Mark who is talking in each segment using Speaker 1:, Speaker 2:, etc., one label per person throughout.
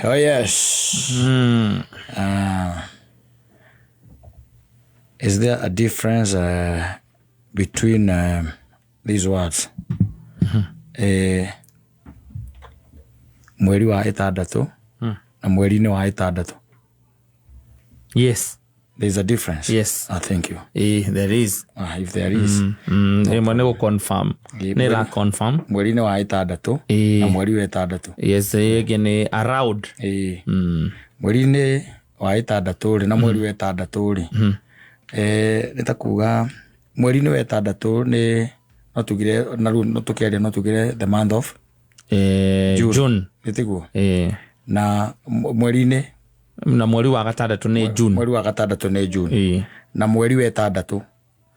Speaker 1: Oh yes. Is there a difference between these words? Mweri wa itandatu na mweri ni wa itandatu.
Speaker 2: Yes.
Speaker 1: There's a difference.
Speaker 2: Yes.
Speaker 1: Thank you.
Speaker 2: There is.
Speaker 1: If there is.
Speaker 2: Nego confirm. Nela confirm.
Speaker 1: Mweri ni wa itandatu na mweri wa itandatu.
Speaker 2: Yes, again around.
Speaker 1: Mweri ni wa itandatu na mweri wa itandatu ri. Nitakuga mweri ni wa itandatu ni no tugire the month of
Speaker 2: June.
Speaker 1: Nitiguo. Na mweri ni
Speaker 2: na mweri wa gatandatu ni June.
Speaker 1: Mweri wa gatandatu ni June. Na mweri wa itandatu.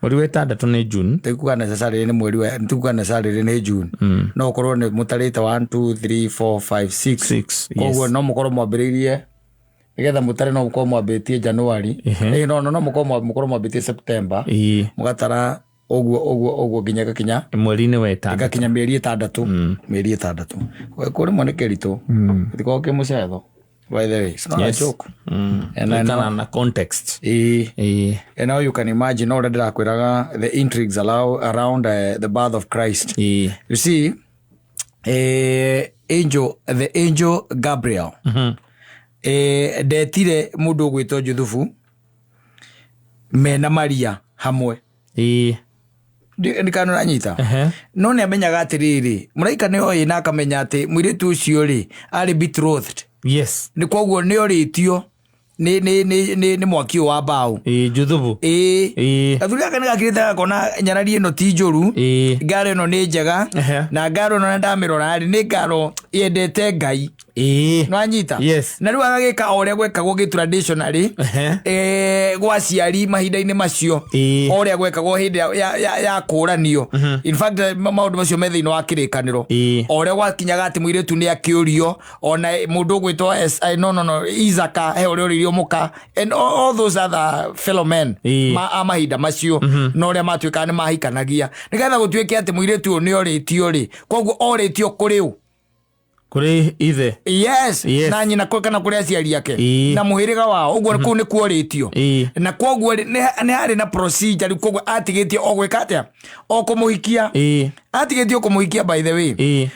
Speaker 2: Mweri wa itandatu ni June.
Speaker 1: Tikuga necessarily ni mweri wa tikuga necessarily ni June. No korwo ni mutarite 1 2 3 4 5 6. Koguo no mukorwo mwambiririe nigetha mutare no mukorwo mwambitie January. No mukorwo mwambitie September. Mugatara oguo nginya kinya
Speaker 2: mweri ni wa itandatu.
Speaker 1: Kinya mieri itandatu. Mieri itandatu. Kuri moneke rito. Tiko ke mucetho. By the way, it's not a joke.
Speaker 2: And then context.
Speaker 1: And now you can imagine already the intrigues around the birth of Christ. You see, the angel Gabriel. Detire mundu gwitwo Juthufu mena Maria hamwe. Ndikano anyita. No ne amenyaga atiriri muraika ne oyi na akamenya ati mwiretu ucio ri ari betrothed.
Speaker 2: Yes.
Speaker 1: Ni koguo ni oritio ni mwaki wa bao.
Speaker 2: Juthufu.
Speaker 1: Athuri aka ni gakirita kona nyarari eno ti njuru. Ngaro eno ni njega na ngaro eno ndamirora ari ni ngaro yendete Ngai. No anyita.
Speaker 2: Yes.
Speaker 1: Na riu agagika oria gwekagwo gi traditionally gwa ciari mahinda-ini macio oria gwekagwo hindi ya kuranio. In fact maundu macio me thiini wa kirikaniro oria gwakinyaga ati mwiretu ni akiurio ona mundu gwitwo Isaka he oria oririo muka and all those other fellow men mahinda macio no oria matuika ni mahikanagia nigetha gutuike ati mwiretu ni oritio ri koguo oritio kuriu
Speaker 2: kuri ithe.
Speaker 1: Yes. Na nyina kana kuri aciari yake na muhiriga wao uguo ku ni kuoritio na koguo ni hari na procedure koguo atigitio ogwika atia okumuhikia atigitio kumuhikia by the way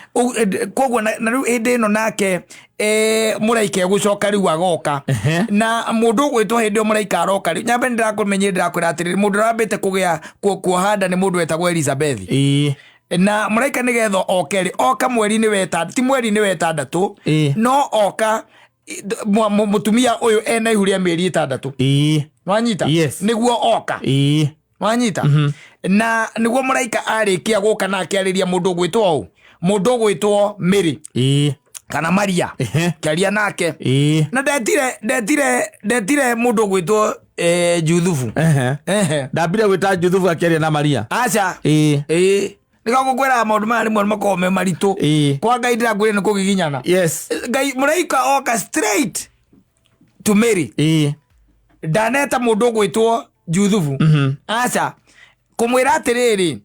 Speaker 1: koguo na riu inde no nake muraika gucoka riu agoka na mundu gwitwo hindi muraika aroka riu nyambe ndirakumenye ndirakwira atiri mundu rambite kugia kuhanda ni mundu wetagwo Elizabeth. Na muraika nigetho okeri oka mweri ni wetandatu ti mweri ni wetandatu no oka mutumia uyu ena ihuria mieri itandatu nwanyita niguo oka nwanyita na niguo muraika arikia guka na akiariria mundu gwitwo Mary kana Maria kiaria nake na ndetire mundu gwitwo Juthufu
Speaker 2: ndambire gwita Juthufu akiaria na Maria
Speaker 1: acha Nikago kwera maundu mari mwe makome maritu kwa Ngai ndirakwire ni kugiginyana.
Speaker 2: Yes.
Speaker 1: Ngai muraika oka straight to Mary. Daneta mundu gwitwo Juthufu. Acha kumwira atiriri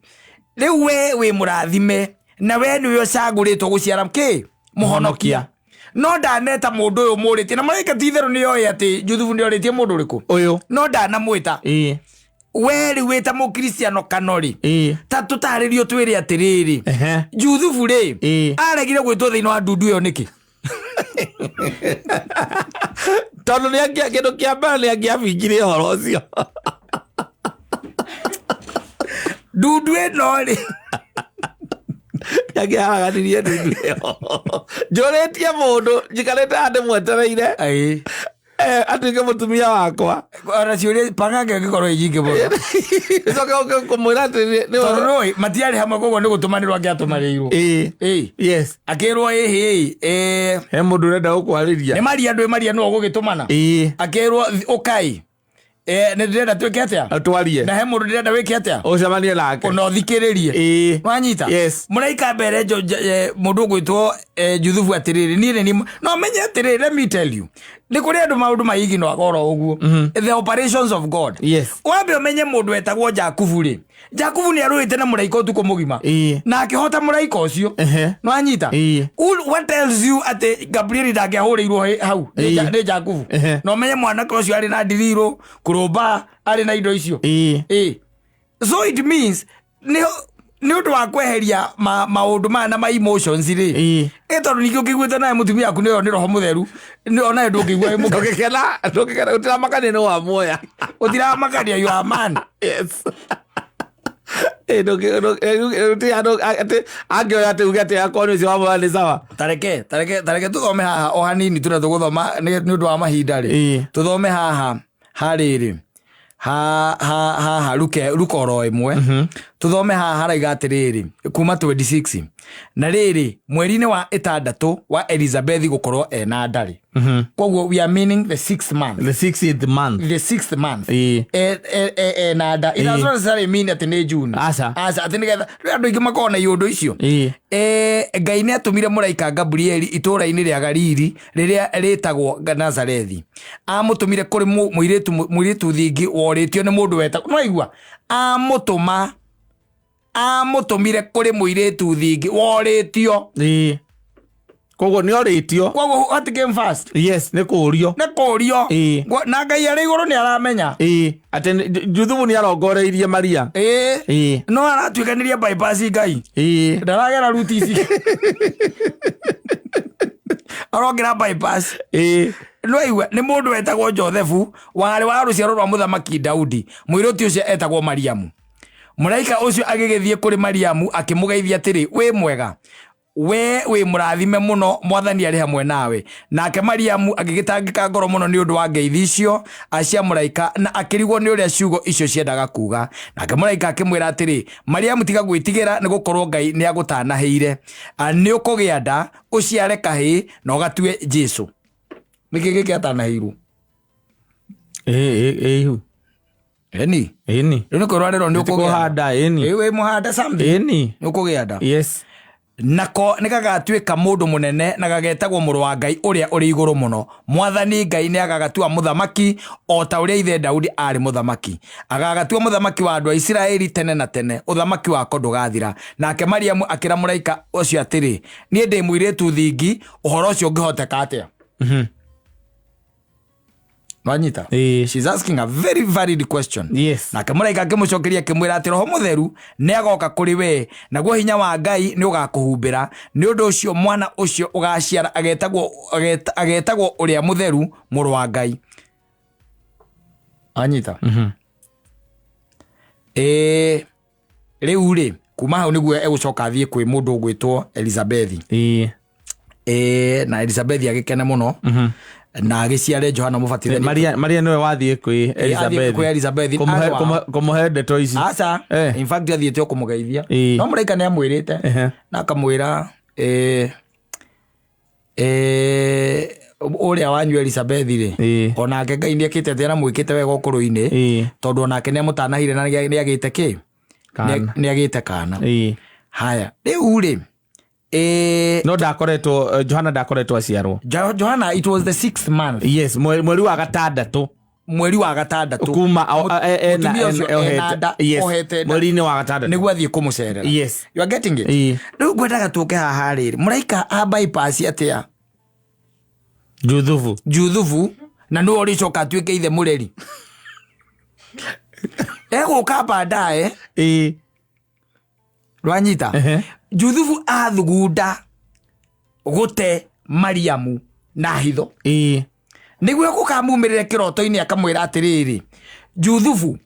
Speaker 1: riu we murathime na we ni yo caguritwo guciara mki muhonokia. No daneta mundu uyu muriti na muraika titheru ni yo ati Juthufu ndi oritie mundu uriku uyu no danamwita weri weta mu Kristiano kanori ta tutaririo twiri atiriri Juthufu ri aregire gwitwo thiini wa ndundu yo niki
Speaker 2: tondu ni angia kindu kia mbere ni angia bingire horo ucio
Speaker 1: ndundu ino ri
Speaker 2: angia hagatirie ndundu yo njuritie mundu njikarite ande mwetereire atuike mutumia wakwa
Speaker 1: ora ciuria pangange ngikorwo ijinge bo
Speaker 2: icoka kumwira ati
Speaker 1: ni matiari hamwe koguo ni gutumanirwo angiatumarirwo
Speaker 2: yes
Speaker 1: akirwo
Speaker 2: he mundu urenda gukwariria
Speaker 1: ni Maria no gugitumana akirwo ukai ne ndenda twike atia
Speaker 2: atwarie
Speaker 1: na he mundu ndenda wike atia
Speaker 2: ucemanie nake
Speaker 1: no thikiririe wanyita muraika mbere mundu gwitwo Juthufu atiriri ni no menye atiriri let me tell you Nĩ kũrĩ andũ maũndũ maigi no agoro ũguo. The operations of God.
Speaker 2: Yes.
Speaker 1: Wambe ũmenye mũndũ wetagwo Jakubu rĩ. Jakubu nĩ arũĩte na mũraika ũtukũ mũgima. Na akĩhota mũraika ũcio. No anyita. What tells you atĩ Gabriel ndangĩahũrĩirwo hau nĩ Jakubu. No ũmenye mwanake ũcio arĩ na ndiriro, kũrũmba, arĩ na indo icio. So it means nĩ ũndũ wa kweheria maũndũ maya na ma emotions rĩ. Tondũ ningĩ ũkĩiguĩte nawe mũtumia aku nĩyo nĩ roho mũtheru, onawe ndũngĩigua wĩ mũkena.
Speaker 2: Ndũngĩkena ũtiramakania nĩ wa muoya.
Speaker 1: Ũtiramakania you are man.
Speaker 2: Yes. Angĩoya atĩ uge atĩ akorwo nĩ ũcio wa muoya nĩ sawa.
Speaker 1: Tareke tũthome haha o hanini tũrĩa tũgũthoma nĩ ũndũ wa mahinda rĩ. Tũthome haha harĩrĩ. Ha Luka oro ĩmwe. Tũthome haha haraiga atĩrĩrĩ kuma 26. Na rĩrĩ mweri-inĩ wa 6 wa Elizabeth gũkorwo ena ndarĩ. Koguo we are meaning the 6th month.
Speaker 2: The 6th month.
Speaker 1: The 6th month. Na nda. It does not necessarily mean atĩ nĩ June. Asa atĩ nĩgetha andũ aingĩ makorwo na iũndũ icio. Ngai nĩ atũmire mũraika Gabriel itũũra-inĩ rĩa Galili rĩrĩa rĩtagwo Nazarethi. Amũtũmire kũrĩ mũirĩtu thingi worĩtio nĩ mũndũ wetagwo no igua amũtũmire kũrĩ mũirĩtu thingi worĩtio.
Speaker 2: Koguo nĩ orĩtio.
Speaker 1: Koguo what came first?
Speaker 2: Yes, nĩ kũũrio.
Speaker 1: Na Ngai arĩ igũrũ nĩ aramenya.
Speaker 2: Atĩ Juthubu nĩ arongoreirie Maria.
Speaker 1: No aratuĩkanĩria bypass Ngai. Ndaragera ruti ici. Arongera bypass. No igua nĩ mũndũ wetagwo Josephu warĩ wa rũciaro rwa mũthamaki Daudi. Mũirĩtu ũcio etagwo Mariamu. Mũraika ũcio agĩgĩthiĩ kũrĩ Mariamu akĩmũgeithia atĩrĩ wĩ mwega. We wĩ mũrathime mũno Mwathani arĩ hamwe nawe. Nake Mariamu agĩgĩtangĩka ngoro mũno nĩ ũndũ wa ngeithi icio cia mũraika na akĩrigwo nĩ ũrĩa ciugo icio ciendaga kuga. Nake mũraika akĩmwĩra atĩrĩ Mariamu tiga gwĩtigĩra nĩ gũkorwo Ngai nĩ agũtanahĩire. Nĩ ũkũgĩa nda ũciare kahĩĩ na ũgatue Jesũ. Nĩkĩ gĩkĩ atanahĩirwo? Eni. Rĩu nĩ kũrwarĩrwo nĩ ũkũgĩa nda. Wĩ mũhanda something. Nĩ ũkũgĩa nda.
Speaker 2: Yes.
Speaker 1: Nako nĩ gagatuĩka mũndũ mũnene na gagetagwo mũrũ wa Ngai ũrĩa ũrĩ igũrũ mũno. Mwathani Ngai nĩ agagatua mũthamaki o ta ũrĩa ithe Daudi arĩ mũthamaki. Agagatua mũthamaki wa andũ a Isiraeli tene na tene. Ũthamaki wako ndũgathira. Nake Mariamu akĩra mũraika ũcio atĩrĩ niĩ ndĩ mũirĩtu thingi ũhoro ũcio ũngĩhoteka atĩa? Wanyita? She's asking a very valid question.
Speaker 2: Yes.
Speaker 1: Nake mũraika akĩmũcokeria akĩmwĩra atĩ roho mũtheru nĩ agoka kũrĩ we naguo hinya wa Ngai nĩ ũgakũhumbĩra. Nĩ ũndũ ũcio mwana ũcio ũgaciara agetagwo ũrĩa mũtheru mũrũ wa Ngai. Anyita? Rĩu rĩ kuma hau nĩguo egũcoka athiĩ kwĩ mũndũ ũgwĩtwo Elizabeth. Na Elizabeth agĩkena mũno. Na agĩciare Johana Mũbatithania.
Speaker 2: Maria nĩwe wathiĩ kwĩ Elizabeth.
Speaker 1: Kwĩ Elizabeth.
Speaker 2: Kũmũhe ndeto ici.
Speaker 1: Aca. In fact athiĩte kũmũgeithia. No mũraika nĩ amwĩrĩte na akamwĩra ũrĩa wanyu Elizabeth rĩ onake Ngai nĩ akĩte atĩ mwĩkĩte wega ũkũrũ-inĩ tondũ onake nĩ amũtanahire na nĩ agĩte kĩ? Nĩ agĩte kana. Haya rĩu rĩ
Speaker 2: no ndakoretwo Johana ndakoretwo aciarwo.
Speaker 1: Johana it was the 6th month.
Speaker 2: Yes, mweri wa gatandatũ.
Speaker 1: Kuma
Speaker 2: mweri-inĩ wa gatandatũ
Speaker 1: nĩguo athiĩ kũmũcerera.
Speaker 2: Yes.
Speaker 1: You are getting it? Rĩu ngwendaga tũke haha rĩrĩ mũraika bypass atĩa Juthubu na nĩwe ũrĩcoka atuĩke ithe mũreri. Egũka baadaye. Rwanyita? Juthubu athugunda gũte Mariamu na hitho. Nĩguo gũkamumĩrĩre kĩroto-inĩ akamwĩra atĩrĩrĩ Juthubu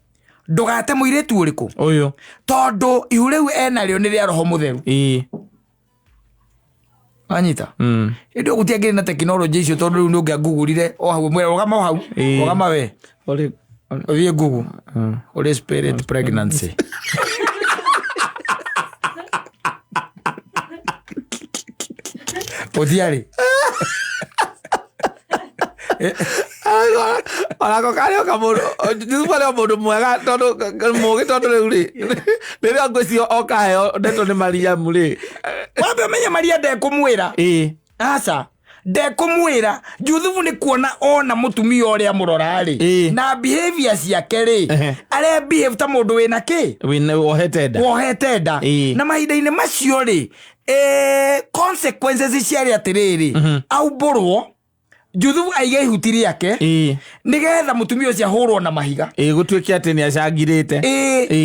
Speaker 1: ndũgate mũirĩtu ũrĩkũ ũyũ tondũ ihu rĩu enarĩo nĩ rĩa roho mũtheru. Wanyita? Hĩndĩ gũtiagĩrĩ na tekinoronjĩ icio tondũ rĩu nĩ ũngĩangugurire o hau rũgama hau rũgama we ũthiĩ Google Holy Spirit pregnancy. Odiari.
Speaker 2: Onako karĩ oka mũndũ mwega tondũ mũgĩ tondũ rĩu rĩrĩa ngwĩcio okaheo ndeto nĩ Mariamu rĩ.
Speaker 1: Wambe ũmenye Maria ndekũmwĩra. Aca ndekumwira Juthubu ni kuona ona mutumia uria murorari na behavior ciake ri are behave ta mundu wina ki wohetenda na mahinda-ini macio ri consequences ciari atiriri auburwo Juthubu aige ihuti riake nigetha mutumia ucio ahurwo na mahiga
Speaker 2: gutwiki ati ni acangirite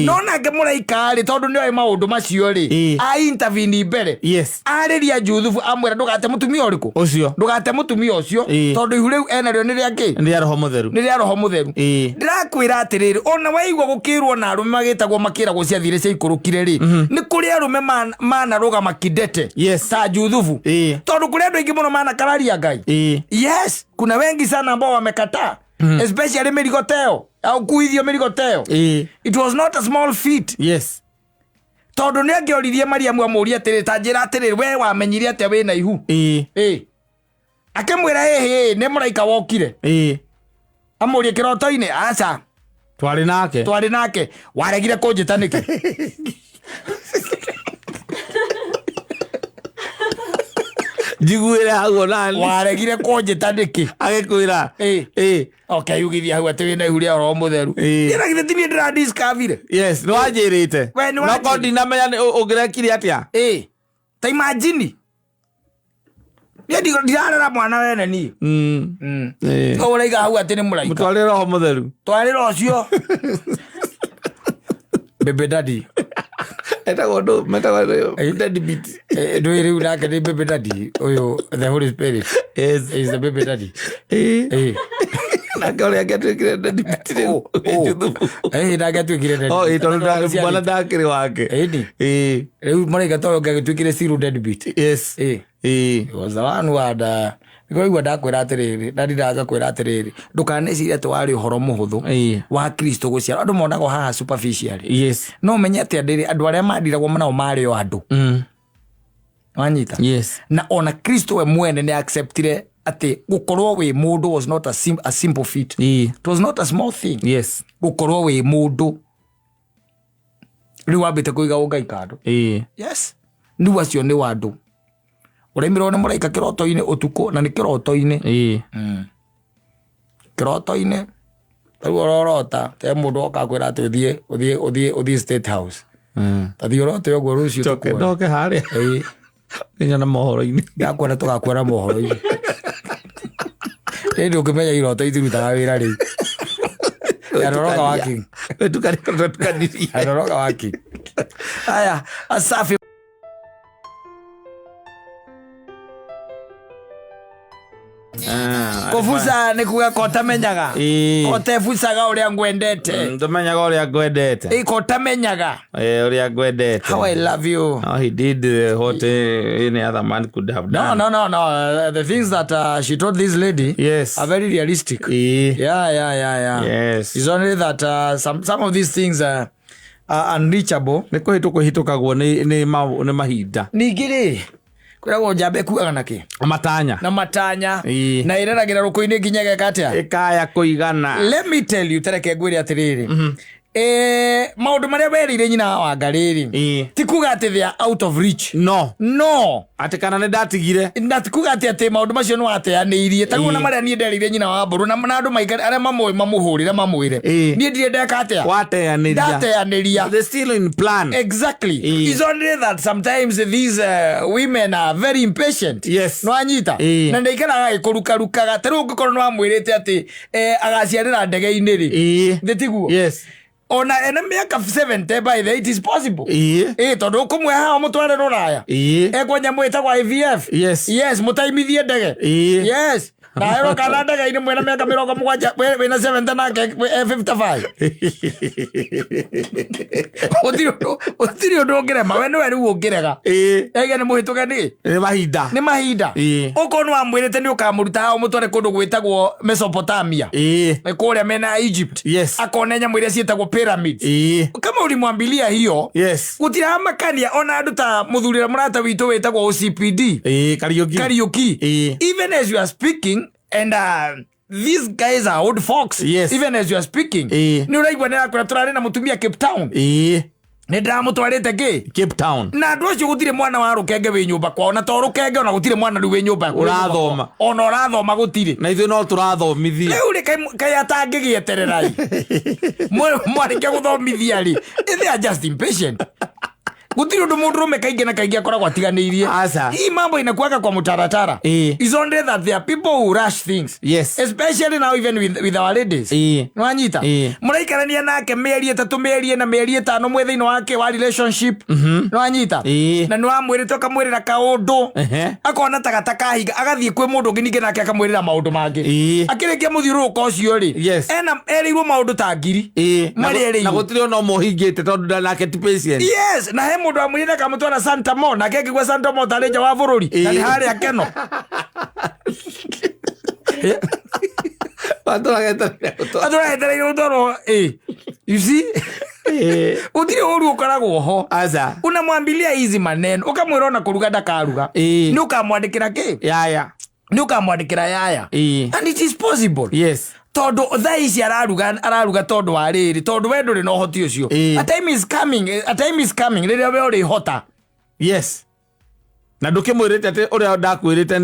Speaker 1: no nake muraika ri tondu ni oi maundu macio ri a intervene mbere ariria Juthubu amwira ndugate mutumia uriku
Speaker 2: ucio
Speaker 1: ndugate mutumia ucio tondu ihu riu ena rio ni riake
Speaker 2: ni ria roho mutheru
Speaker 1: ndirakwira atiriri ona waigwa gukirwo na arume magitagwo makiragwo ciathire cia ikurukire ri ni kuri arume manaruga makidete ta Juthubu tondu kuri andu aingi muno manakararia Ngai yes, kuna wengi sana ambao wamekataa especially Mĩrigoteo au kuithio Mĩrigoteo it was not a small feat tondu ni angiorithie Mariamu amuria atiri ta njira atiri we wamenyire atia wina ihu akimwira ni muraika wokire amuria kiroto-ini aca
Speaker 2: twari nake
Speaker 1: waregire kunjita niki
Speaker 2: jiguire hago nani
Speaker 1: waregire kunjita niki
Speaker 2: agikwira
Speaker 1: okay yugithia hau ati wina ihu ria roho mutheru ira githe tini ndira discover
Speaker 2: no anjirite no kodi na menya ugirekire atia
Speaker 1: ta imagine ni ndigo ndirarera mwana wene ni uraiga hau ati ni muraika
Speaker 2: mutware roho mutheru
Speaker 1: twarira ucio Baby daddy
Speaker 2: daddy beat
Speaker 1: do you like the baby daddy the Holy Spirit is the baby daddy
Speaker 2: na kore agatwikire daddy beat
Speaker 1: na agatwikire daddy
Speaker 2: tondu bwana ndakiri wake
Speaker 1: riu maraika toyo agatwikire zero daddy beat was the one who Nigwa ndakwira atiriri ndari ndaga kwira atiriri ndukaneciria ati wari uhoro muhuthu wa Kristo guciara andu monago haha superficial no menye ati andu aria mandiragwo manao mari o andu wanyita na ona Kristo we mwene ni acceptire ati gukorwo we mundu was not a simple feat it was not a small thing gukorwo we mundu riu ambite kuiga ungai kando ni acio ni wandu uremirwo ni muraika kiroto-ini utuku na ni kiroto-ini kiroto-ini riu urorota te mundu okakwira ati uthie State House tathi urote uguo rucio
Speaker 2: ndoke haria ninya na mohoro-ini
Speaker 1: ngakwenda tugakwira mohoro-ini ndi ukimenya iroto itirutaga wira riu aroroga waki aroroga waki aya asafi kufusa ni kuga kotamenyaga kotefusaga uria ngwendete
Speaker 2: ndomenyaga uria ngwendete
Speaker 1: kotamenyaga
Speaker 2: uria ngwendete
Speaker 1: how I love you
Speaker 2: he did what any other man could have done
Speaker 1: no the things that she told this lady are very realistic
Speaker 2: yes
Speaker 1: it's only that some of these things are unreachable
Speaker 2: nikuhitukagwo ni mahinda
Speaker 1: ningiri kwiragwo njambe kuaga naki na matanya na ireragira ruko-ini nginya gekatia
Speaker 2: ikaya kuigana.
Speaker 1: Let me tell you tereke ngwire atiriri maundu maria werire nyina wa Ngariri ti kuga ati they are out of reach no
Speaker 2: ati kana ne ndatigire
Speaker 1: ndatikuga ati maundu macio no ateaniirie taguo na maria nie nderire nyina wa Mburu na andu maikari aria mamuhurire mamwire nie ndire ndeka atia wateaniria
Speaker 2: they still in plan
Speaker 1: exactly it's only that sometimes these women are very impatient no anyita na ndeikara gikurukarukaga taru ngikoro no amwirite ati agaciarira ndege-ini ri ndetiguo ona ena miaka 70 by the it is possible tondu ukumwe haha mutware ruraya ekwa nyamu itagwa IVF yes mutaimithie ndege na ero kana ndege ini mwena miaka 70 wina 70 nake 55 utiri undu ngirema we niwe riu ungirega ege ni muhituke ni mahinda ukonwa amwirite ni ukamuruta haha mutware kundu gwitagwo Mesopotamia kuria mena Egypt akone nyamu iria cietagwo pyramids kama ulimwambilia hiyo gutira makania ona andu ta muthurira murata witu witagwo OCPD Kariuki even as you are speaking and these guys are old folks even as you are speaking ni uraigwa ni akora turare na mutumia Cape Town Nĩ ndamũtwarĩte
Speaker 2: Cape Town.
Speaker 1: Na andũ acio gũtirĩ mwana wa rũkenge wĩ nyũmba kwao, na to rũkenge ona gũtirĩ mwana rĩu wĩ nyũmba
Speaker 2: ũrathoma.
Speaker 1: Ona ũrathoma gũtirĩ.
Speaker 2: Na ithuĩ no tũrathomithia.
Speaker 1: Rĩu rĩ kaĩ atangĩgĩeterera mwarĩkia gũthomithia rĩ. They are just impatient. Gutiri undu mundurume kaingi na kaingi akoragwo atiganĩirie. Hii mambo inakuaga kwa mutaratara. It's only that there are people who rush things.
Speaker 2: Yes.
Speaker 1: Especially now even with our ladies. Nwanyita. Muraikarania nake mĩeri 3 mĩeri na mĩeri 5 mwe thĩinĩ wake wa relationship. Nwanyita. Na nĩ wamwĩrĩtwo kamwĩrĩra kaũndũ. Akona tagataka higa agathie kwĩ mũndũ ũngĩ ningĩ nake akamwĩrĩra maũndũ mangĩ. Akĩrĩkia mũthiũrũrũko ũcio rĩ. Erĩirwo maũndũ ta ngiri.
Speaker 2: Na gũtirĩ ona mũhingĩte tondũ ndanake ti patient.
Speaker 1: Yes. Na he mundu amwirira kamutwara Santa Mo na kengigwa Santa Mo tari nja wa bururi na ni hari akeno atura etereire utoro you see utiri uru ukaragwo ho unamwambilia hizi maneno ukamwira ona kuruga ndakaruga ni ukamwandikira ni ukamwandikira yaya and it is possible.
Speaker 2: Yes.
Speaker 1: Todo tha ici araruga todo wa riri todo we nduri no hoti ucio. A time is coming riria we uri hota.
Speaker 2: Yes. Na ndukimwirite ati uria ndakwirite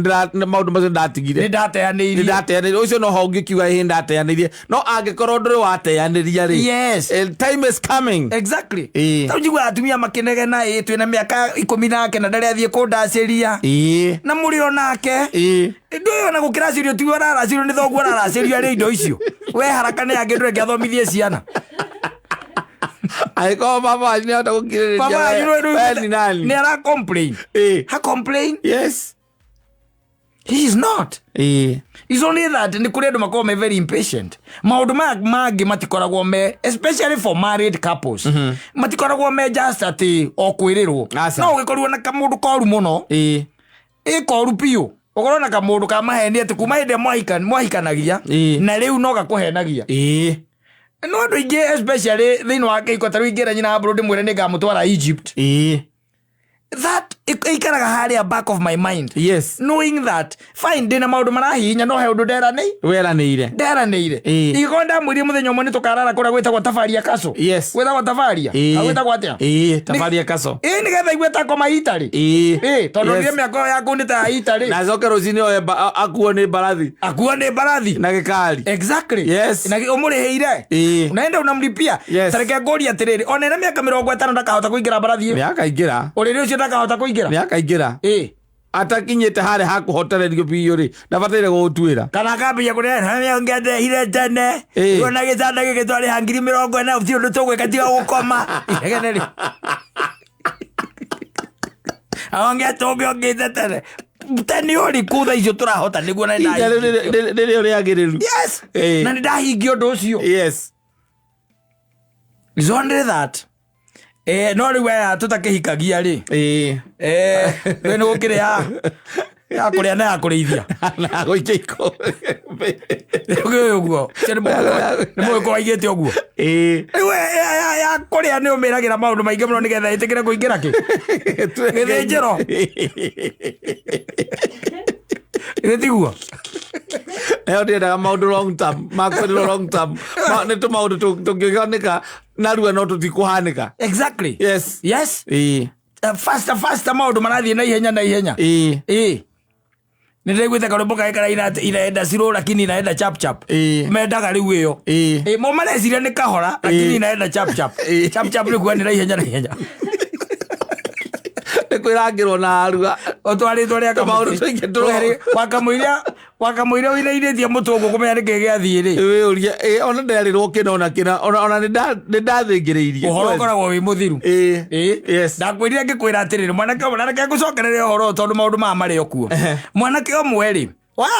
Speaker 2: maundu macio ndatigire.
Speaker 1: Ndateanĩirie
Speaker 2: ucio no ho ngikiuga hi ndateanĩirie no angikorwo nduri wateanĩria ri.
Speaker 1: Yes.
Speaker 2: Time is coming.
Speaker 1: Exactly. Taujigwa atumia makinegena twina miaka 10 na ndari athie kundaciria. Na muri onake. Ndio na gukiracirio tu araracirio ni thoguo araracirio ari indo icio. We haraka ni angi ndure ngiathomithie ciana.
Speaker 2: Aiko baba ni ata gukirĩrĩria.
Speaker 1: Baba ni ara complain. Ha complain?
Speaker 2: Yes.
Speaker 1: He is not. It's only that ni kuri andu makoragwo me very impatient. Maundu mangĩ matikoragwo me, especially for married couples. Matikoragwo me just ati o kwĩrĩrwo. No ũgĩkorirwo na kamũndũ koru mũno. Koru piũ. Ũkorwo na kamũndũ ka maheni ati kuma hĩndĩ mwahikanagia na rĩu no gakũhenagia. No andũ aingĩ especially thĩinĩ wa kĩhiko ta rĩu ingĩra nyina mbũrũ ndĩmwĩre nĩngamũtwara Egypt. That ikaraga harĩa back of my mind.
Speaker 2: Yes.
Speaker 1: Knowing that fine ndĩna maũndũ marahihinya no he ũndũ nderanĩire. Ingĩkorwo ndamwĩrie mũthenya ũmwe nĩtũkarara kũrĩa gwĩtagwo Tafaria Castle.
Speaker 2: Yes.
Speaker 1: Gwĩtagwo Tafaria. Gwĩtagwo atĩa?
Speaker 2: Tafaria Castle.
Speaker 1: Nĩgetha igue ta koma Italy. Tondũ rĩrĩa mĩako yaku nĩ ta Italy.
Speaker 2: Na coke rũcinĩ oye akuo nĩ mbarathi. Na gĩkari.
Speaker 1: Exactly.
Speaker 2: Yes.
Speaker 1: Na ũmũrĩhĩire. Unaenda unamlipia. Tareke ngori atiriri. Ona ina mĩaka 50 ndakahota kũingĩra mbarathi.
Speaker 2: Nĩakaingĩra.
Speaker 1: Ũrĩrĩ ũcio ndakahota kũingĩra.
Speaker 2: Nĩakaingĩra. Atakinyĩte harĩa hakuhotererio biũ rĩ ndabataire gũtuĩra. Kana
Speaker 1: akambia kũrĩa ngĩndehire tene. Ona gĩtanda gĩkĩ twarĩ ha 40,000 ũcio ũndũ tũgwĩka tiga gũkoma. Igeneri. Aonge tũngĩongĩte tene. Tani uri kutha icio turahota niguo na ndahingio.
Speaker 2: Rĩrĩa ũrĩagĩrĩru.
Speaker 1: Yes. Na ndahingio ũndũ ũcio.
Speaker 2: Yes.
Speaker 1: It's only that. No rĩu aya tũtakĩhikagia rĩ. We nĩ gũkĩrĩ ya kũrĩa na ya kũrĩithia.
Speaker 2: Na gũikia iko.
Speaker 1: Ũguo. Nĩ mũĩko waigĩte ũguo. Rĩu ya kũrĩa nĩ ũmĩragĩra maũndũ maingĩ mũno nĩgetha ĩtĩkĩre kũingĩra kĩ. Gĩthĩnjĩro. Gĩtiguo.
Speaker 2: Ndiendaga maũndũ long term. Makwĩrĩrwo long term. Nĩ tũmaũndũ tũngĩhanĩka narua no tũtikũhanĩka.
Speaker 1: Exactly.
Speaker 2: Yes.
Speaker 1: Yes. Faster maũndũ marathiĩ na ihenya. Nĩndĩraiguĩte karwĩmbo gagĩkara inaenda slow lakini inaenda chap. Mendaga rĩu ĩyo. Mo mareciria nĩ kahora lakini inaenda chap. Chap nĩ kuga nĩ na ihenya.
Speaker 2: Nĩkwĩrangĩrwo na arua.
Speaker 1: Otwarĩtwo rĩa
Speaker 2: maũndũ tũingĩ
Speaker 1: tũrĩ. Wakamũiria wĩnairĩtie mũtũngũ kũmenya nĩkĩ gĩathiĩ rĩ.
Speaker 2: Wĩũrie ona nderĩrwo kĩna ona nĩndathĩngĩrĩirie.
Speaker 1: Ũhoro ũkoragwo wĩ mũthiru.
Speaker 2: Yes.
Speaker 1: Ndakwĩrire ngĩkwĩra atĩrĩrĩ mwanake ngũcokerere ũhoro tondũ maũndũ maya marĩ o kuo. Mwanake ũmwe rĩ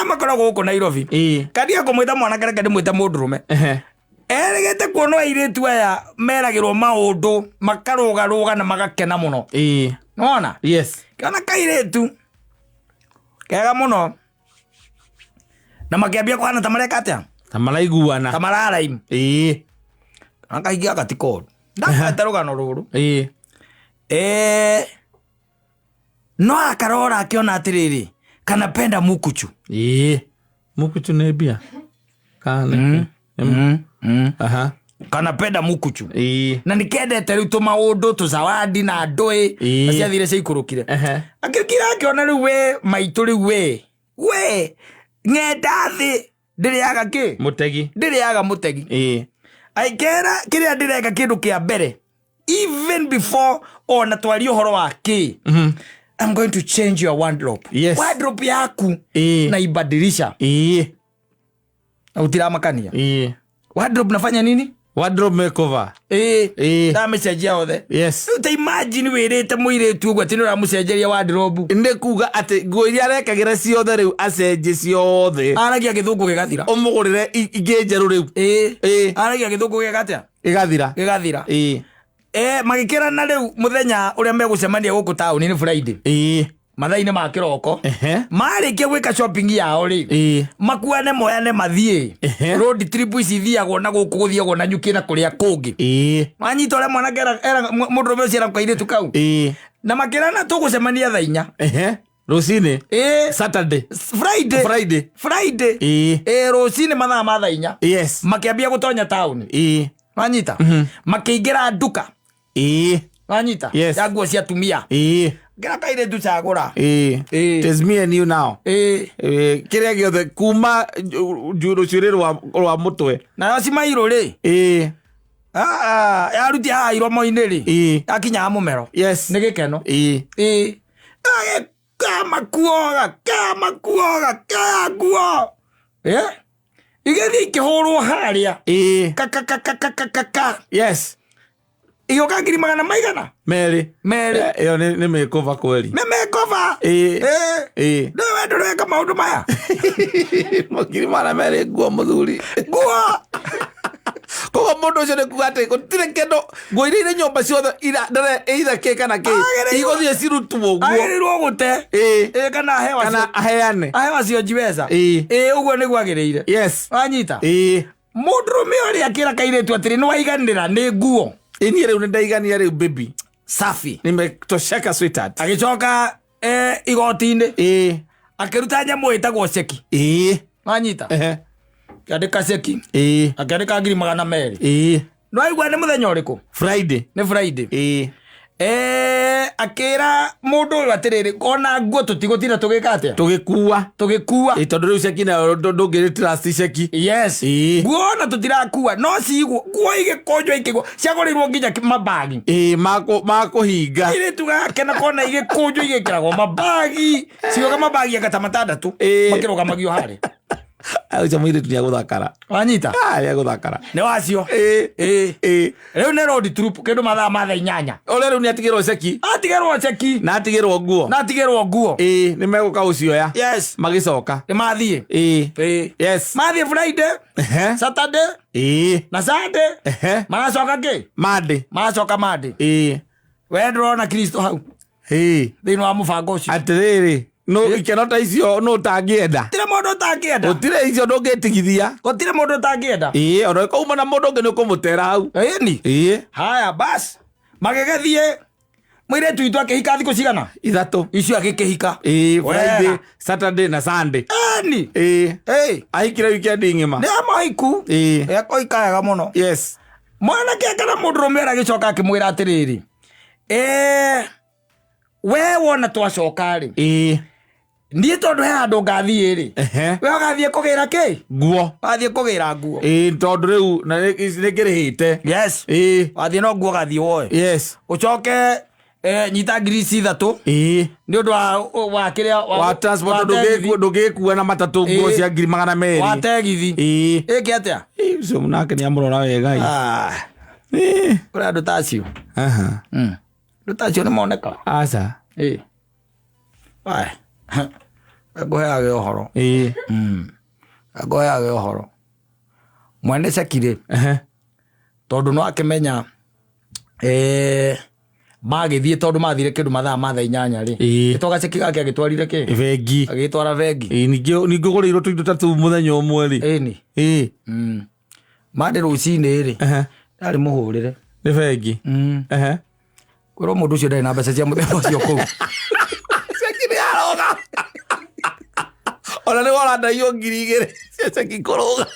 Speaker 1: makoragwo gũkũ Nairobi. Kandia kũmwĩta mwanake reke ndĩmwĩte mũndũrũme. Erĩgĩte kuonwo airĩtu aya meragĩrwo maũndũ makarũgarũga na magakena mũno. Nona?
Speaker 2: Yes.
Speaker 1: Kana kairĩtu kega mũno na makĩambia kũhana ta mareka atĩa?
Speaker 2: Ta maraiguana.
Speaker 1: Ta mararaimu. Akaingia gatikoru. Ndakata rũgano rũrũ. No akarora akiona atĩrĩrĩ kanapenda mukuchu.
Speaker 2: Mukuchu nĩ mbia. Kana.
Speaker 1: kanapenda mukuchu na nikendete riu tumaundu tuzawadi na ndui na ciathire ciikurukire akirikira akiona riu we maitu riu we ng'enda thi ndiriaga ki
Speaker 2: mutegi
Speaker 1: ndiriaga mutegi aikera kiria ndireka kindu kia mbere even before ona twari uhoro wa ki I'm going to change your wardrobe.
Speaker 2: Yes.
Speaker 1: Wardrobe yaku na ibadilisha. Utiramakania. Wardrobe nafanya nini?
Speaker 2: Wardrobe makeover.
Speaker 1: Da message othe.
Speaker 2: Yes.
Speaker 1: Uta imagine wirete muiretu ugo atino ra mucenjeria wardrobe.
Speaker 2: Inde kuga ati nguo iria arekagira ciothe riu acenje ciothe.
Speaker 1: Aragia githungu gigathira.
Speaker 2: Umugurire inge njeru riu.
Speaker 1: Aragia githungu gigatia.
Speaker 2: Gigathira.
Speaker 1: Magikira na riu muthenya uria megucemania guku town ni Friday. Mathaine ma kiroko. Marikia gwika shopping yao ri. Makuane moyane mathie. Road trip ici thiagwo na guku guthiagwo na nyuki na kuria kungi. Manyita uria mwana era mundu mwe ciara kaire tukau. Na makirana tugucemania thaa 4.
Speaker 2: Rosine. Saturday.
Speaker 1: Friday. Rosine mathaa ma thaa 4.
Speaker 2: Yes.
Speaker 1: Makiambia gutonya town. Manyita. Makiingira nduka. Manyita.
Speaker 2: Yes.
Speaker 1: Ya nguo cia tumia. Gira kaire tu chagura.
Speaker 2: It's me and you now. Kiria giothe kuma juro ciriro wa mutwe.
Speaker 1: Na yasimairo ri. Yaruti ha iro moine ri. Akinya mumero.
Speaker 2: Yes.
Speaker 1: Ni gikeno. Kama kuoga. Igethi kihoro haria.
Speaker 2: Yes.
Speaker 1: Iyo kangiri magana maigana.
Speaker 2: Mary. Iyo ni makeover kweli.
Speaker 1: Ni makeover. Ndio ndoreka maundu maya.
Speaker 2: Mukiri mara Mary nguo muthuri.
Speaker 1: Nguo.
Speaker 2: Kogo mundu ucio nikuga ati gutire kendo nguo iria nyomba ciothe ndare either ke kana ke igothie cirutwo guo.
Speaker 1: Agirirwo gute. Kana hewa.
Speaker 2: Kana aheane.
Speaker 1: Hewa cio jiweza. Uguo niguo agiriire.
Speaker 2: Yes.
Speaker 1: Anyita. Mundurume uri akira kairetu atiri no waiganira ni nguo. Ini
Speaker 2: riu ndaigania riu baby.
Speaker 1: Safi.
Speaker 2: Nimetosheka sweetheart.
Speaker 1: Agicoka igoti-ini. Akiruta nyamu itagwo ceki. Anyita. Kiandika ceki. Akiandika 200. No aigua ni muthenya uriku?
Speaker 2: Friday.
Speaker 1: Ni Friday. Akira mundu uyu atiriri ona nguo tutigutira tugika atia
Speaker 2: tugikuwa
Speaker 1: tondu
Speaker 2: riu ceki na ndungiri trust ceki.
Speaker 1: Yes. Nguo na tutirakuwa no ciguo nguo igikonjwa ikigwo ciagorirwo nginya mabagi
Speaker 2: makuhinga
Speaker 1: ire tugakena kona igikonjwa igikiragwo mabagi cioga mabagi agatamatandatu makirugamagio hari
Speaker 2: Aucha mwiri tunia guthakara.
Speaker 1: Wanyita?
Speaker 2: Ya guthakara.
Speaker 1: Ne wacio? Riu ne road troop kindu mathaa ma 8.
Speaker 2: Ole riu ni atigirwo ceki.
Speaker 1: Atigirwo ceki.
Speaker 2: Na atigirwo nguo.
Speaker 1: Ni
Speaker 2: meguka ucioya.
Speaker 1: Yes.
Speaker 2: Magicoka.
Speaker 1: Ni mathie.
Speaker 2: Yes.
Speaker 1: Mathie Friday. Saturday. Na Sunday. Magacoka ki?
Speaker 2: Monday.
Speaker 1: Magacoka Monday. We ndrona Kristo hau. Thini wa mubango ucio.
Speaker 2: Atiriri. No ikenota icio no tangienda.
Speaker 1: Tire mundu tangienda.
Speaker 2: Utire icio ndungitigithia.
Speaker 1: Gutire mundu tangienda.
Speaker 2: Ona kuma na mundu ngi nukumutera hau.
Speaker 1: Ni. Haya bas. Magegethie. Mwire tu itwa kihika thiku cigana? 3. Icio agikihika.
Speaker 2: Friday, Saturday na Sunday.
Speaker 1: Ni.
Speaker 2: Ahikira weekend ngima.
Speaker 1: Ni amahiku. Eko ikayaga muno.
Speaker 2: Yes.
Speaker 1: Mwana kiakana mundu rumera gicoka akimwira atiriri. We wona twacoka ri. Ndie tondu he andu ngathie ri. We ugathie kugira ki?
Speaker 2: Nguo.
Speaker 1: Athie kugira nguo.
Speaker 2: Tondu riu na nikirihite.
Speaker 1: Yes. Athie no nguo gathie woe.
Speaker 2: Yes.
Speaker 1: Ucoke nyita grisi 3. Ni undu wa kiria
Speaker 2: wa transport ndugikuwa na matatu nguo cia 200.
Speaker 1: Wa tegithi. Iki atia?
Speaker 2: Icio munake ni amurora wega.
Speaker 1: Kuri andu tacio. Rutacio ni moneka.
Speaker 2: Asa.
Speaker 1: Agoheage uhoro. Agoheage uhoro. Mwene cekire. Tondu no akimenya magithie tondu mathire kindu mathaa ma 8 ri. Gitoga ceki gake agitwarire ki?
Speaker 2: Vengi.
Speaker 1: Agitwara vengi.
Speaker 2: Ningo gurirwo tuindo tatu muthenya umwe ri.
Speaker 1: Mande rucini ri. Ndari muhurire.
Speaker 2: Ni vengi.
Speaker 1: Kwiro mundu ucio ndari na mbeca cia muthemba ucio kuu.
Speaker 2: Ceki ni aroga. Ona ni wala ndaio 2,000 ceki kuruga.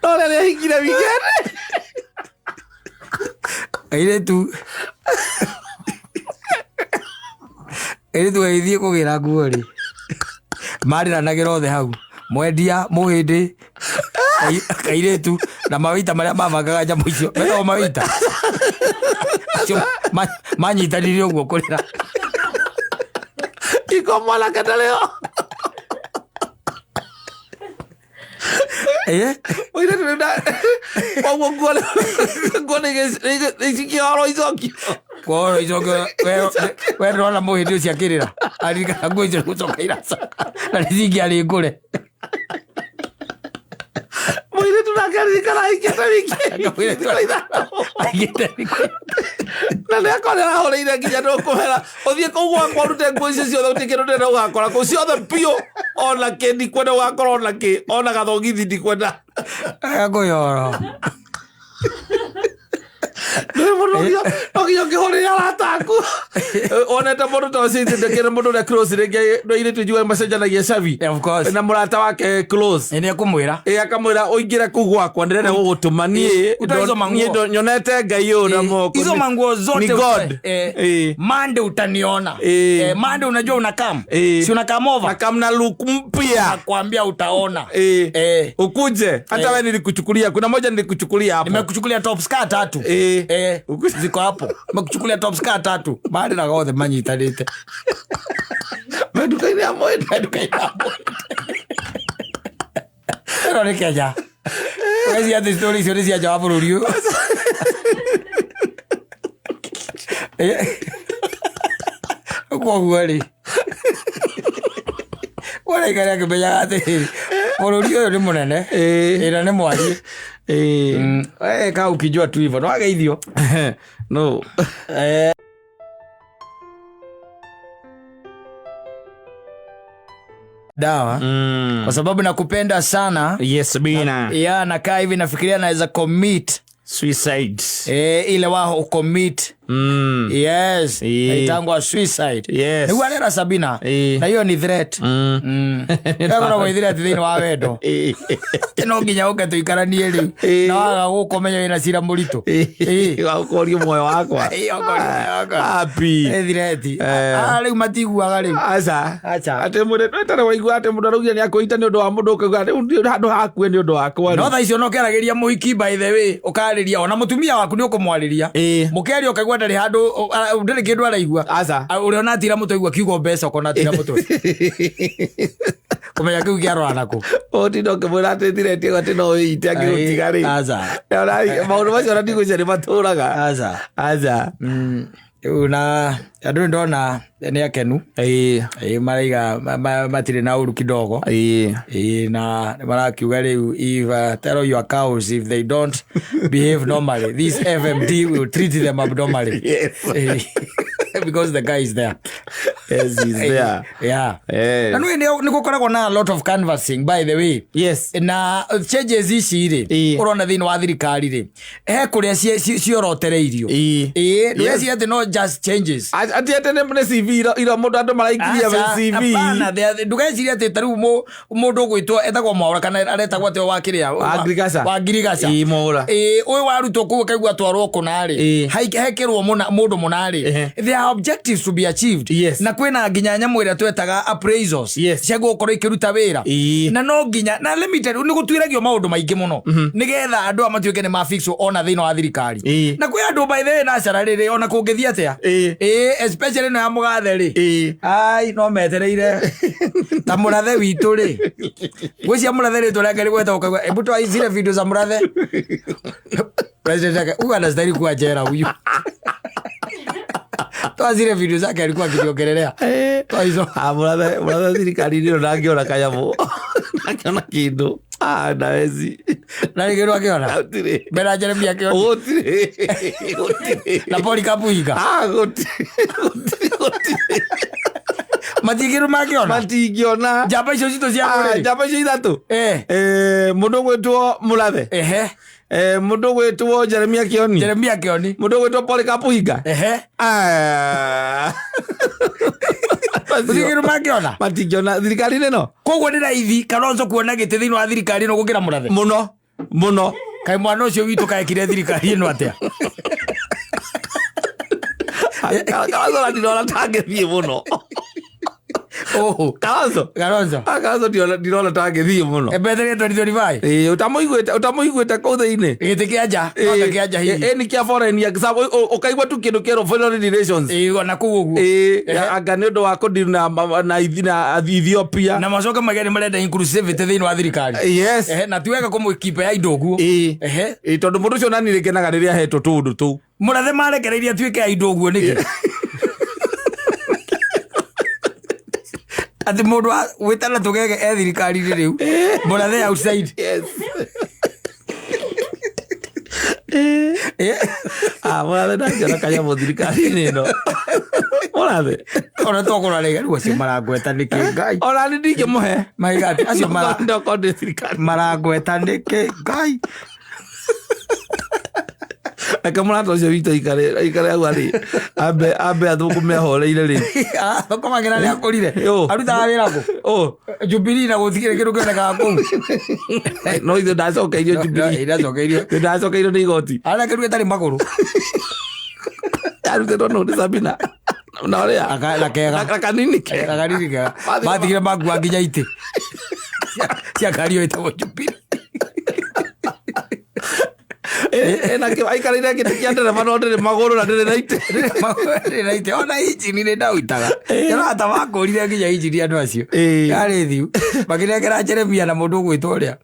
Speaker 2: no le hikira weekend
Speaker 1: ere tu eithie kugira nguo ri marira nagira othe hau mwendia muhindi kairetu na mawita maria mavangaga njamu icio metagwo mawita acio manyitanire ũguo kũrĩra
Speaker 2: ikomala kataleo oire tunda oguo ngone isikio izokio
Speaker 1: kworo icokio we ndona mũhĩndĩ ũcio akĩrĩra aririkana nguo icio gũcoka iracoka na nĩcingiarĩ ngũre
Speaker 2: Moire tunakarikana ikete wiki na nä akore ahå rä ire nginya ndå kå hera å thiä kå gwakwa rute nguo icio ciothe å tä kä rå ndenda å gakora kå ciothe biå ona kä ndikwenda å gakorwo ona kä ona gathogithi ndikwenda
Speaker 1: agakå yoro
Speaker 2: no nginya kä hå rä ra arataku onete må ndå tocindä må ndå å rä a rä no irä tu njue macenjanagia cabi na må rata wake
Speaker 1: nä ekå mwä ra
Speaker 2: akamwä ra å ingä re kå gwakwa ndä renda gå gå tå ma niä nyonete ngai å na moko
Speaker 1: hizo manguo zote Monday utaniona Monday unajua unakam si unakam over
Speaker 2: nakam na look mpya
Speaker 1: nakwambia utaona
Speaker 2: ukuje hata wewe nilikuchukulia kuna moja nilikuchukulia hapo
Speaker 1: nimekuchukulia top skirt 3 ziko hapo nimekuchukulia top skirt 3 baada na gothe manyitanite
Speaker 2: medukaini amwe
Speaker 1: ero ni keja wezi ya story sio cia jawabu ruriu kwa gwari wala ikaya kibenya ate bururi uyu ni munene ira ni mwari ka ukijua tu hivyo no ageithio
Speaker 2: no
Speaker 1: dawa kwa sababu nakupenda sana.
Speaker 2: Yes bina
Speaker 1: ya nakaa hivi nafikiria naweza commit
Speaker 2: suicide
Speaker 1: ile wao commit yes itangwa suicide
Speaker 2: yes
Speaker 1: huwa nera Sabina na hiyo ni threat ndagora kwa threat thini wa wendo no nginya ukatuikaranie riu na waga gukomenya ina cira murito
Speaker 2: wakorio moyo wakwa happy
Speaker 1: threat riu matiguaga riu
Speaker 2: acha ate mundu twetare waigua ate mundu araugia ni akoita ni undu wa mundu ukauga ndi handu hakuwe ni undu wakwa
Speaker 1: no tha icio no kerageria muhiki by the way ukariria ona mutumia waku ni ukumwariria mukeri ukagwa ndari handu ndari kindu araigua uri ona tira mutoigua kiugo mbeca ukona tira muto kumenya kiu kiarora naku
Speaker 2: otindo kemura tetiretie ati no ite angirutiga ri maundu macio na ndigo cari maturaga
Speaker 1: una andu ndona ni akenu maraiga matire na uru kidogo na marakiuga riu if tell your cows if they don't behave normally this FMD will treat them abnormally. Yes. Because the guy is there.
Speaker 2: Yes, he's there.
Speaker 1: Yeah. And we niko koragwo na a lot of canvassing by the way.
Speaker 2: Yes.
Speaker 1: Na changes ici ri urona thini wa thirikari ri he kuria ciorotereirio ndweci ati no just changes
Speaker 2: ati ati ne CV ira mundu andu maraikiria CV
Speaker 1: hapana ndugeciria ati tariu mundu gwitwo etagwo Mwaura kana aretagwo ati wa kiria wa ngirigaca
Speaker 2: Mwaura
Speaker 1: uyu warutwo ku kaigua twarwo kunari hekirwo mundu munari their objectives to be achieved.
Speaker 2: Yes.
Speaker 1: Na kwina nginya nyamu ira twetaga appraisals cia gukora ikiruta wira na no nginya na limited ni gutwiragio maundu maingi muno nigetha andu amatuike ni mafixwo ona thina wa thirikari na kwi andu by the way na cararire ona kungithia atia especially no amugathe ri ai no metereire ta murathe witu ri gwicia murathe ri tore ngari gweta ukagwa ebuto aizire video za murathe president uga na stari kwa jera huyu twazire video zake alikuwa akiongelelea kwa hizo
Speaker 2: murathe thirikari ndio nangiona kanyamu nakiona kindu nawezi
Speaker 1: nagirwo akiona mbera Jeremia akiona
Speaker 2: gutire
Speaker 1: na Polikapuiga matigiru
Speaker 2: matingiona
Speaker 1: jamba icio cito cia kuri
Speaker 2: jamba icio ithatu mundu gwitwo murathe mundu gwitwo Jeremia Kioni mundu gwitwo Polikapuiga
Speaker 1: matigiru
Speaker 2: matingiona thirikari nino
Speaker 1: koguo ni raithi Kalonzo kuona gite thini wa thirikari no gugira murathe
Speaker 2: muno muno
Speaker 1: kai mwana ucio witu kaekire thirikari ino atia
Speaker 2: Kalonzo ndirona tangithie muno Kalonzo ndirona tangithie muno
Speaker 1: ebethere 2025
Speaker 2: utamuiguite kuu thiini
Speaker 1: giti kia nja kia nja hihi
Speaker 2: ni kia foreign ukaigua tu kindu kero foreign relations
Speaker 1: ona kuu uguo
Speaker 2: anga ni undu wa kudiru na Ethiopia
Speaker 1: na macoka mageni marenda inclusivity thiini wa thirikari
Speaker 2: yes
Speaker 1: na tiwega kumukipa ya indo guo
Speaker 2: tondu mundu ucio nani rikenaga riria hetwo tundu tu
Speaker 1: murathe marekereirie tuike ya indo guo niki ati mundu witana tugege thirikari riu murathe outside
Speaker 2: yes murathe ndangĩona kanyamũ thirikari-inĩ ĩno murathe
Speaker 1: ona tokũrarega rĩu acio marangweta nĩkĩ ngai
Speaker 2: ona nĩ ndingĩmũhe
Speaker 1: maigati acio
Speaker 2: ndokondĩ thirikari
Speaker 1: marangweta nĩkĩ ngai
Speaker 2: reke mũrata ũcio witũ aikare hau arĩ ambe athũkũme ahoreire rĩu
Speaker 1: thũkũmagĩra nĩ akũrire arutaga wĩra kũ Jubilee na gũtikĩrĩ kĩndũ kĩonekaga kũu
Speaker 2: no ithuĩ ndacokeirio Jubilee ndacokeirio nĩ igoti
Speaker 1: areke rĩu ĩtarĩ magũrũ
Speaker 2: arutĩtwo nĩ Sabina na ũrĩa kanini kega
Speaker 1: matigire makua nginya itĩ cia ngari ĩyo ĩtagwo Jubilee
Speaker 2: aikarĩire gĩtĩ kĩa ndereba no ndĩrĩ magũrũ na ndĩrĩ na itĩ
Speaker 1: ona injini nĩ ndaũitaga ĩrata makũrire nginya injini andũ acio yarĩ thiu makĩnengera Jeremia na mũndũ ũgwĩtwo ũrĩa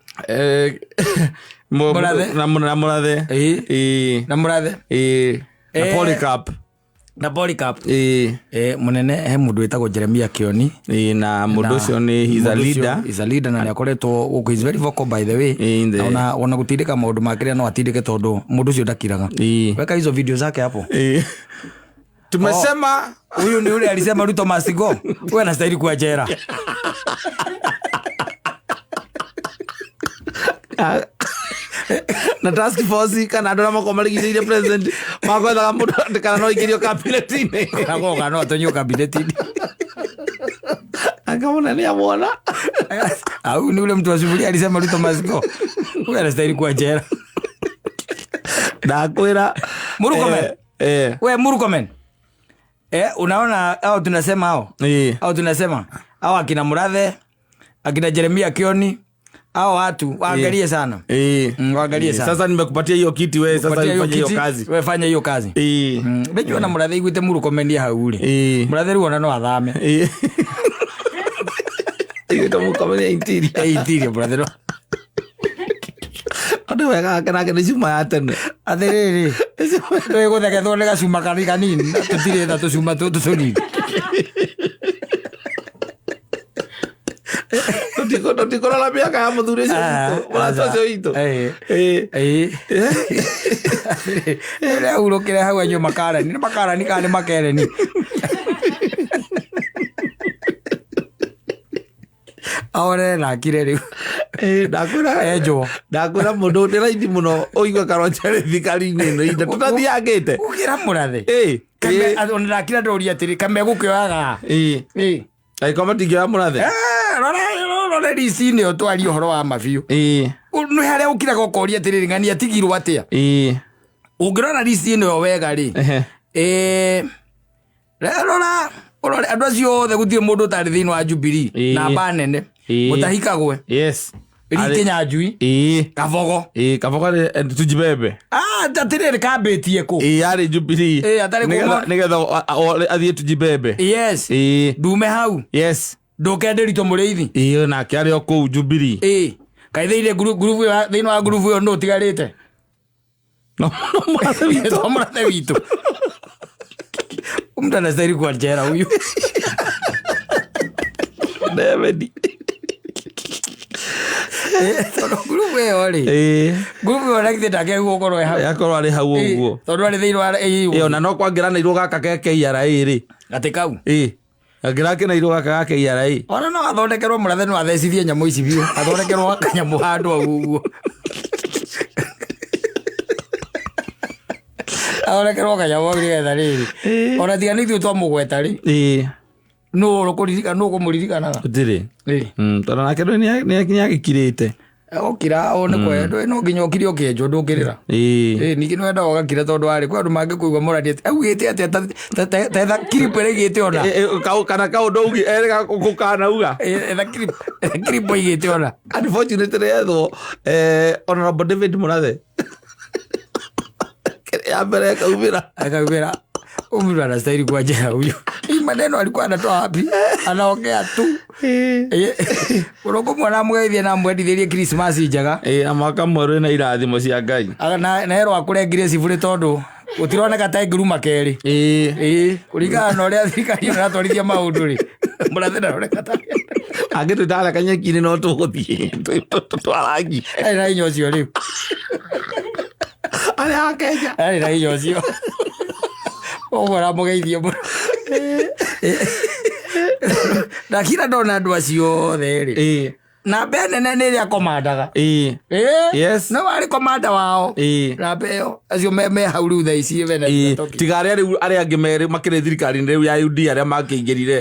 Speaker 1: na mũrathe na Polycarp munene he mundu wetagwo Jeremia Kioni
Speaker 2: na mundu ucio ni
Speaker 1: is a leader na akoretwo guku is very vocal by the way ona gutindika maundu makire no atindike tondu mundu ucio ndakiraga weka hizo video zake hapo
Speaker 2: tumesema
Speaker 1: huyu ni yule alisema Ruto must go wewe anastahili kuwa jela
Speaker 2: na task force kana andå arä a makomarigicäirie president makwethaga må ndå andä kana no ingä kabineti-inĩ
Speaker 1: agoga no atonio kabineti-inĩ
Speaker 2: anga munene amwona
Speaker 1: au ni ule mtu wa Sufuria alisema Ruto must go wewe anastahili kuwa jela
Speaker 2: ndakwĩra
Speaker 1: Murkomen we Murkomen unaona hao tunasema hao tunasema hao akina Murathe akina Jeremia Kioni hao watu waangalie sana waangalie sana
Speaker 2: sasa nimekupatia hiyo kiti wewe sasa ufanye hiyo kazi
Speaker 1: wewe fanya hiyo kazi bejo na Murathe igwite Murkomen hau uri Murathe ruona no athame
Speaker 2: igwite Murkomen
Speaker 1: interior Murathe
Speaker 2: ando wega kana nĩ cuma ya tene
Speaker 1: atherere ndio gũthegethwo nĩ gacuma kanini tutire tha tũcuma tũtũ tũnini
Speaker 2: tutikorora mĩaka ya mũthuri ũcio mũrata ũcio witũ
Speaker 1: rĩrĩa urũkĩre hau anyue makarani nĩ makarani kana nĩ makereni aore nakire rĩu
Speaker 2: ndakwĩra mũndũ nĩ raithi mũno ũigue Kalonzo thirikari-inĩ ĩno inde tũtathiangĩte
Speaker 1: ũkĩra Mũrathe ona ndakira ndũria atĩrĩ kame gũkĩoyaga
Speaker 2: angĩkorwo matingĩoya Mũrathe
Speaker 1: rore DC-inĩ ĩyo twarie ũhoro wa mabiũ nĩ harĩa ũkiraga ũkoria atĩrĩrĩ ng'ania atigirwo atĩa ũngĩrora DC-inĩ ĩyo wega rĩ rora urore andũ acio othe gũtirĩ mũndũ ũtarĩ thĩinĩ wa Jubilee namba nene Mutahi Kagwe Ricky Nyanjui Kabogo
Speaker 2: Tujibebe
Speaker 1: tatĩrĩrĩ kambĩtie kũ
Speaker 2: yarĩ Jubilee nĩgetha athiĩ Tujibebe ndume hau ndũke Nderitu Mũrĩithi
Speaker 1: nake arĩ o kũu Jubilee kaĩ thĩinĩ wa ngurubu ĩyo nũ ũtigarĩte
Speaker 2: no
Speaker 1: Mũrathe witũ mtu anastahili kuwa jela huyu
Speaker 2: David
Speaker 1: grupu ĩyo rĩ grupu ĩyo nakĩte ndake gukorwo hau
Speaker 2: yakorwo arĩ hau ũguo
Speaker 1: tondũ arĩ thĩinĩ wa
Speaker 2: ĩyo na no kwangĩranĩirwo gaka ke KRA rĩ
Speaker 1: atĩ kau
Speaker 2: angĩrakĩnairwo gaka ga KRA
Speaker 1: ona no athondekerwo Mũrathe no athecithie nyamũ ici biũ athondekerwo kanyamũ handũ hau ũguo athondekerwo kanyamũ nĩgetha rĩrĩ ona tiga nĩ ithuĩ twamũgweta rĩ no ũkũririkanaga
Speaker 2: gũtirĩ tondũ nake nĩ agĩkirĩte
Speaker 1: okira one kwendo no nginya okire okenjo ndukirira niki no enda ogakira tondu ari kwa andu mangi kuigwa morani augite ati ta kiripere gite ona
Speaker 2: kana kaundu ugi erega gukana uga
Speaker 1: etha kiripo igite ona
Speaker 2: unfortunately etho Honorable David Murathe ya mbere
Speaker 1: akaumira umira anastahili kuwa jela huyo. Hii maneno alikuwa anatoa wapi? Anaongea tu. Uroko mwana mweithia na mwendithirie Christmas njaga.
Speaker 2: Na mwaka mweru na irathimo cia Ngai.
Speaker 1: Na hero akure ciburi tondu utironeka ta nguruma keri. Kuringana na uria thirikari iratwarithia maundu ri. Murathe ndaroneka ta.
Speaker 2: Angitu ndara kanyeki no tuguthie. Twarangi.
Speaker 1: Na inyo cio riu.
Speaker 2: Ari Kenya.
Speaker 1: Na inyo cio. Omora mugeithio mu na kira ndona andu acio theri na benene nä rä a komandaga
Speaker 2: yes
Speaker 1: no warä komanda wao na mbeo acio me hau rä u thaa ici
Speaker 2: tiga arä angä merä makä rä thirikari-inä rä u ya UD arä a makä ingä rire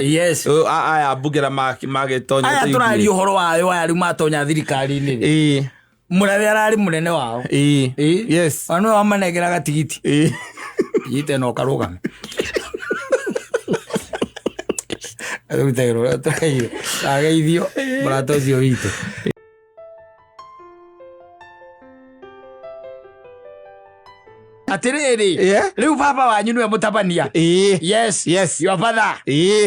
Speaker 2: aya mbugä ra magätonya
Speaker 1: aya tå raria å horo wayo aya rä u matonya thirikari-inä rä Murathe ararä må nene wao anå wamanengeraga tigiti yite no karugame Rutero trai ageithio murato cio witå atiriri riu baba wanyu niwe mutabania yes your father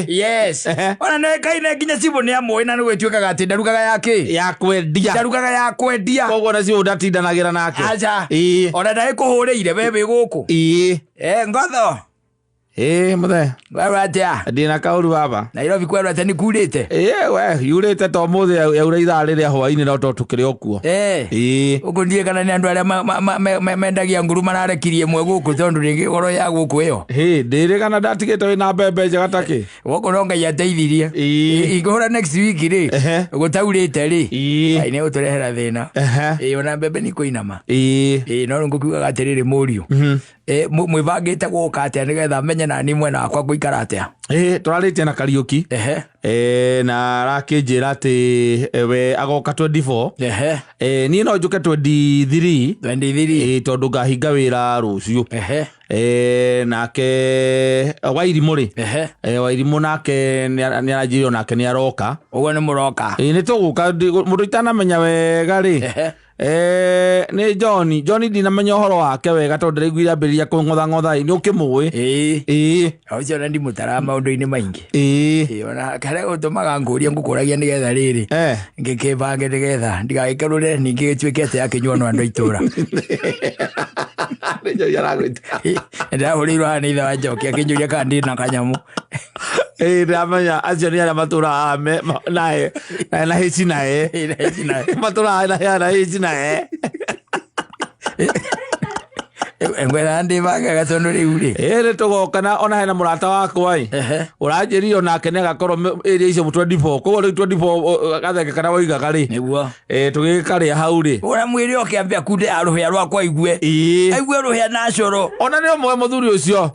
Speaker 1: yes ona nekaine nginya cibo ni amwe na niwe tuikaga ati ndarugaga yake ya kwendia
Speaker 2: koguo na cibo ndatindanagira nake
Speaker 1: aja ona ndai kuhurire bebe guku ngotho
Speaker 2: muthe
Speaker 1: wewe atia
Speaker 2: ndina kauru baba
Speaker 1: Nairobi kwero ati ni kurite
Speaker 2: we yurite to muthe yaura ithaa riria hwaini no to tukiri okuo ugu ndie kana ni andu aria mendagia nguruma na arekirie mwe guku tondu ringi goro ya guku iyo ndiri kana ndatigite wina mbembe njega taki guku no Ngai ateithirie ingihura next week ri gutaurite ri ai ni uturehera thina ona mbembe ni kuinama no ngukiuga atiriri muriu mwibangite guka atia nigetha menye na ni mwena wakwa guikara atia turaritie na Kariuki na arakinjira ati we agoka 24 ni no njuke 23 tondu ngahinga wira rucio nake Wairimu ri Wairimu nake ni aranjirio nake ni aroka
Speaker 1: uguo ni muroka
Speaker 2: ni tuguka mundu itanamenya wega ri ni John ndinamenya uhoro wake wega tondu ndiraiguire ambiriria kung'otha ni ukimui ucio na ndi mutara maundu-ini maingi ona kare utumaga nguria ngukuragia nigetha riri ngikibange nigetha ndigagikerure ningi gituikete yakinywa no andu itura ndio yaragwita ndahurirwa ni itha wa Njoki akinjuria kana ndi na kanyamu ndamenya acio ni aria matura nae na hici nae matura na hici nae engwera ndi banga gatondo riu ri ni tugoka na ona hena murata wakwa uranjirio nake ne gakorwo area icio 24 koguo 24 gatheke kana waigaga ri niguo tugikari hau ri ura mwiri okiambia kunde aruhia rwakwa igue aigue ruhia na coro ona ni omwe muthuri ucio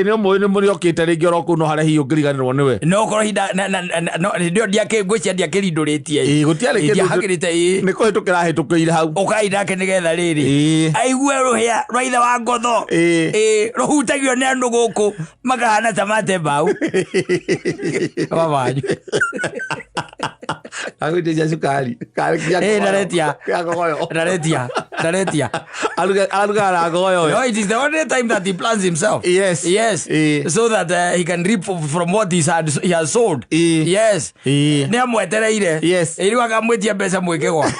Speaker 2: ni omwe ni muri okite ringi oro kuno hare hiyo ngiriganirwo niwe no korwo hinda ndio ndiake ngwicia ndiakirinduritie gutiari kindu hagirite ni kuhitukira hitukire hau ukaida ke nigetha riri aigue ruhia rwa wa ngotho ruhutagio ni andu guku makahana tamate bau babanyu agwite cukari naretia aluga goyo no, it is the only time that he plans himself yes so that he can reap from what he has sold yes ni amwetereire iri wakamwetia mbeca mwikegwa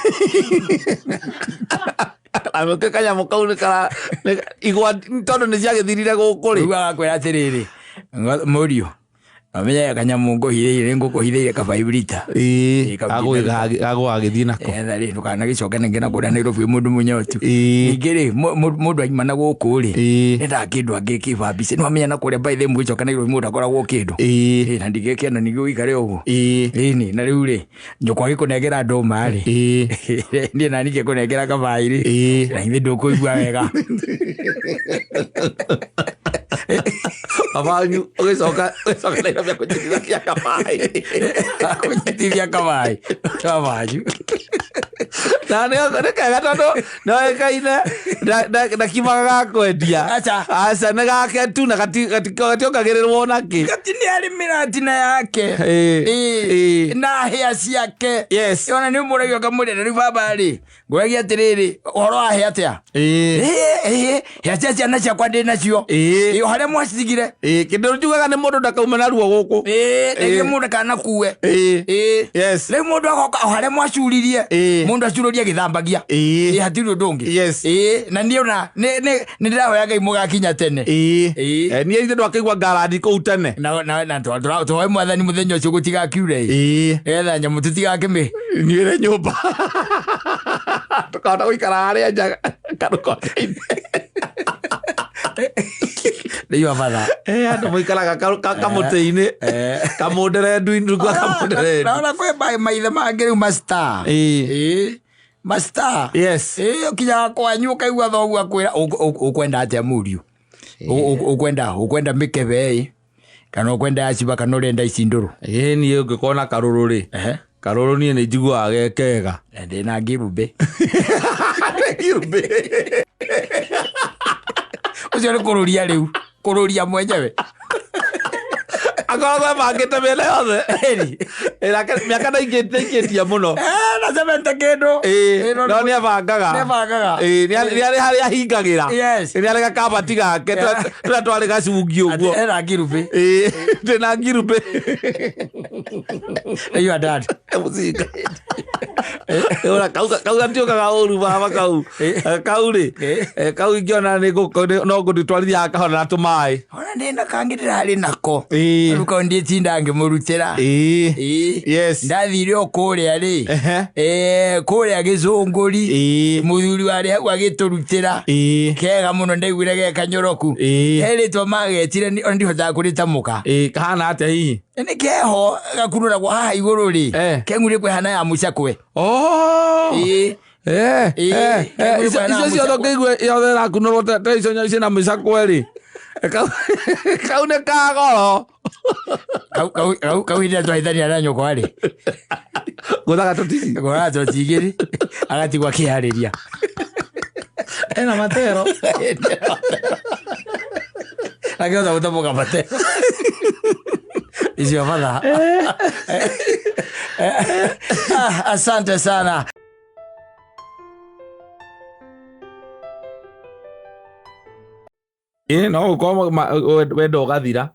Speaker 2: amuke kanyamu kau ni kara igwa tondu ni ciagithirire guku ri agakwira atiriri murio amenya kanyamu nguhiriire ngukuhiriire ka 5 liter agwa agithii nako thari ndukana gicoke ningi na kuria Nairobi mundu munyotu ingiri mundu aima na guku ri enda kindu angikiba mbici no amenya na kuria by the way gicoke Nairobi mundu akoragwo kindu na ndigikena ningi uikare uguo ni na riu ri nyukwa gikunengera nduma ri ni na nike kunengera ka 5 ri na ithi ndukuigua wega abanyu ugicoka Nairobi kujitithia kabai abanyu Na nä kega tondå noäkaine na kimaga ga kwendia aca nä gake tu na gationgagä rä rwo nakä
Speaker 1: gati nä arä mä ratina yake na hĩa ciake ona nä må ragio kamå rä baba rä ngåragia atä rä rä å horo wa hä atä a hĩa cia ciana ciakwa ndä nacio harä a mwacigire
Speaker 2: kä ndå njugaga nä må ndå ndakauma na ruo gå kå
Speaker 1: rä må ndå kanakue rä må ndå agoka harä a mwacuririe må ndå acurå ria gä thambagia hatirä å ndå å ngä na niä ona nä ndä rahoya Ngai må gakinya tene
Speaker 2: niä ithe ndå akaigua ngarandi kå u tene
Speaker 1: tåhoe mwathani må thenya å cio gå tigakiure etha nyamå tå tigakä mä
Speaker 2: niä re nyå mba tå kahota gå ikara harä a nja kanå
Speaker 1: nä iwa batha
Speaker 2: andå må ikaraga kamå tä-inä kamå nderendu
Speaker 1: naona kwä maithe mangä rä u mastar å kinyaga kwanyu å kaigua thoguo akwä ra å kwenda atä a muriu å kwenda mä kebe kana å kwenda yaciba kana å renda ici ndå rå
Speaker 2: niä å ngä korwo na karå rå rä karå rå niä nä njiguaga gekega
Speaker 1: ndä na ngä rumbä å cio nä kå rå ria rä u kå rå ria mwenyewe
Speaker 2: akoragwo mangä te mä ena yothe mä aka ndaingä tia må no
Speaker 1: nacemete kä ndå
Speaker 2: no nä abangaga nä arä harä ahingagä ra nä arä gakabati gake tå rä a twarä gacungi å guo
Speaker 1: ena ngirumbä
Speaker 2: ndä na ngirumbä kau gatiåkaga å ru baba kau rä kau ingäona no ngå ndä twarithiaga kahona na tå maä
Speaker 1: ona ndä na kangä ndä rarä nako rä u kao ndä tinda ngä må rutä ra ndathire o kå rä a rä kå rä a gä cå ngå ri må thuri warä hau agä tå rutä ra kega må no ndaiguire ge kanyoroku herä twa magetire ona ndihotaga kå rä tamå ka
Speaker 2: kahana atä hihi
Speaker 1: nä keho gakunå ragwo haha igå rå rä keng'urä kwä hana ya mucakwe
Speaker 2: icio ciothe ngä igue yothe rakunå rwo teico ici na mä cakwe rä kau nä kagoro
Speaker 1: kau hindä twahithania na nyåkwa rä
Speaker 2: gåthaga tå tigi
Speaker 1: gåraga tå tigä rä agatigwo akä harä ria
Speaker 2: ena matero
Speaker 1: akä hota gå tamå ka matero icio batha asante sana
Speaker 2: no gå wendo å gathira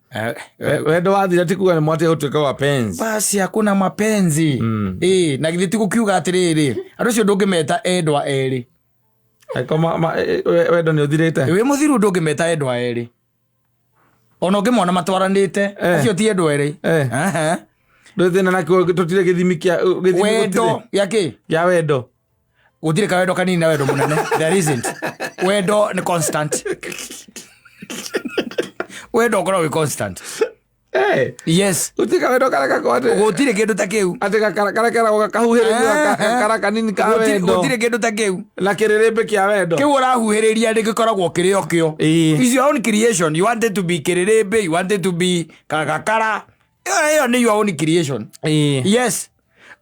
Speaker 2: wendo wathira ti kuga nä mwatä gå tuä ka wapenzi
Speaker 1: basi hakuna mapenzi na githä ti gå kiuga atä rä rä andå acio ndå ngä meta endwa erä
Speaker 2: wendo nä å thirä te
Speaker 1: wä må thiru ndå ngä meta endwa erä ona å ngä mona matwaranä te acio ti endwa erä
Speaker 2: ndå thä na nakio tå tirä gä thimi
Speaker 1: wendo gäakä
Speaker 2: gä wendo
Speaker 1: gå tirä ka wendo kanini na wendo må nene there isn't wendo nä constant wendo å korwo wä constant yes
Speaker 2: utika wendo karaka kwate
Speaker 1: gå tirä kä ndå ta kä u
Speaker 2: atä gakarekeragwo gakahuhä rä kara kanini ka wendo
Speaker 1: gå tirä kä ndå ta kä u
Speaker 2: na kä rä rä mbä kä a wendo
Speaker 1: kä u å rahuhä rä ria rä gä koragwo kä rä o kä o is your own creation you wanted to be kä rä rä mbä you wanted to be gakara ĩyo nĩ your own creation yes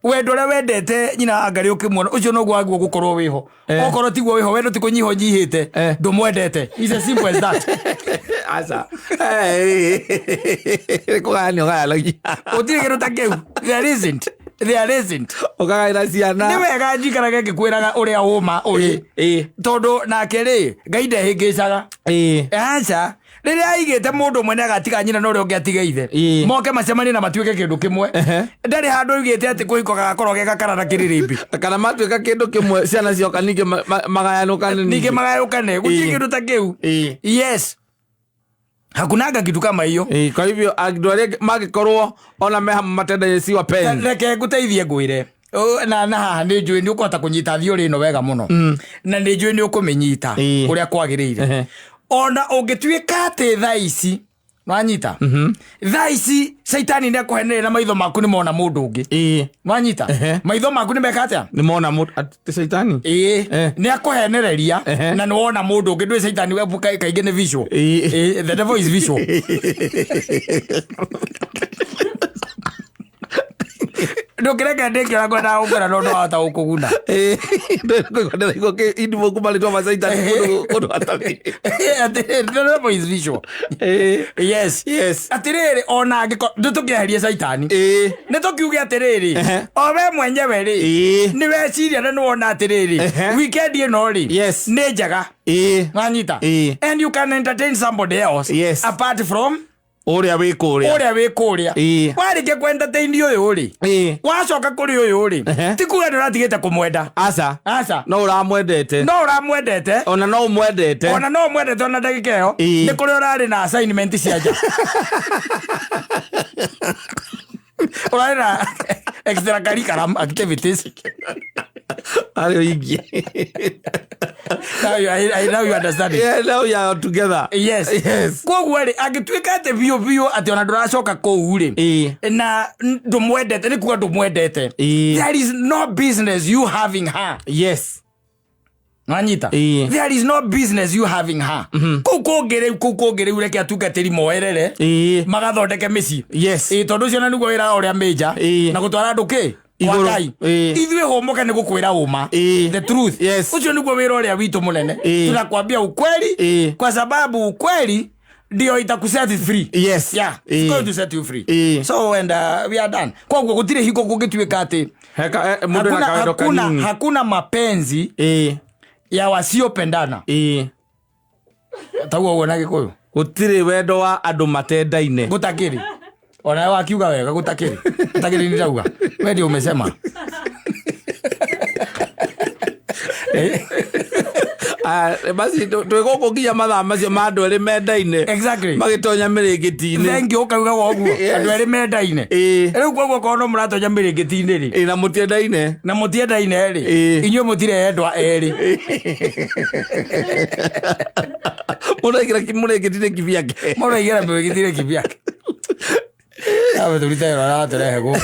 Speaker 1: wendo ũrĩa wendete nyina angarĩ ũkĩmuona ũcio noguo wagwo gũkorwo wĩho okorwo tiguo wĩho wendo ti kũnyihwo nyihĩte ndũmwendete is as simple as that
Speaker 2: aca kũgania ũgayanagia
Speaker 1: gũtirĩ kĩndũ ta kĩu there isn't
Speaker 2: ũkagaĩra ciana
Speaker 1: nĩ wega njikarage ngĩkwĩraga ũrĩa ũma ũrĩ tondũ nake rĩ Ngai ndehĩngĩcaga aca rĩrĩa aigĩte mũndũ ũmwe nĩ agatiga nyina na ũrĩa ũngĩ atige ithe moke macemanie na matuĩke kĩndũ kĩmwe ndarĩ handũ oigĩte atĩ kũhiko gagakorwo ge gakara na kĩrĩrĩmbĩ
Speaker 2: kana matuĩka kĩndũ kĩmwe ciana cioka ningĩ
Speaker 1: magayũkane gũtirĩ kĩndũ ta kĩu yes hakunanga kitu kama hiyo
Speaker 2: kwa hivyo andũ arĩa mangĩkorwo ona me matenda si wapenzi
Speaker 1: reke ngũteithie ngwĩre na haha nĩ njũĩ nĩ ũkũhota kũnyita thiorĩ ĩno wega mũno na nĩ njũĩ nĩ ũkũmĩnyita ũrĩa kwagĩrĩire ona ũngĩtuĩka atĩ thaa ici nwanyita thaa ici caitani nĩ akũhenereria na maitho maku nĩ mona mũndũ ũngĩ nwanyita maitho maku nĩ meka atĩa
Speaker 2: nĩ mona mũndũ caitani
Speaker 1: nĩ akũhenereria na nĩ wona mũndũ ũngĩ ndũĩ caitani kaingĩ nĩ visual the devil is visual ndukireka ndikira kwenda ukira no hata ukuguna
Speaker 2: kwenda ikoke idi mokubali to masaita kono hatabi
Speaker 1: no is visual yes atiriri ona ngiko ndutukiaherie saitani ni tukiuge atiriri owe mwenyewe ri ni weciria na nuona atiriri weekend ino ri ni njaga nganyita and you can entertain somebody else apart from
Speaker 2: uria
Speaker 1: wikuria warike kwenda teindi uyu ri wacoka kuri uyu ri ti kuga ndiratigite kumwenda
Speaker 2: aca no uramwendete ona no umwendete
Speaker 1: ona ndagika iyo ni kuri urari na assignment cia nja urari na extracurricular activities
Speaker 2: Are you
Speaker 1: now you understand it.
Speaker 2: Yeah, now you are together.
Speaker 1: Yes. Kwa gwere agitwika ate bio ati ona nduracoka ko uri. Na ndumwendete ni kuga ndumwendete. There is no business you having her.
Speaker 2: Yes.
Speaker 1: Nganyita. There is no business you having her. Kukogere ureke atugateri moerere. Magathondeke mici.
Speaker 2: Yes.
Speaker 1: Tondu cio na niguo wira uria meja na gutwara nduki. Wakai ithuĩ homoka nĩ gũkwĩra uma the truth ucio nĩguo wĩra ũrĩa witũ mũnene tunakwambia ukweli kwa sababu ukweli ndio itakuset free it's going to set you free so and we are done kwa kuwa gutire hiko kungituika ati hakuna mapenzi ya wasiopendana taguo wona gikuyu
Speaker 2: gutire wendo wa andu matendaine
Speaker 1: gutakiri ona wakiuga wega gutakiri ni ndauga wewe ndio umesema
Speaker 2: basi twegoko nginya mathaa macio ma andu eri mendaine magitonya mirĩngĩti-inĩ
Speaker 1: thengi ukauga woguo andu eri mendaine riu koguo kono muratonya mirĩngĩti-inĩ ri na mutiendaine ri inyuĩ mutire endwa eri
Speaker 2: muraigira mũrĩngĩti-inĩ kivyake
Speaker 1: awe tulitayo na turehe guku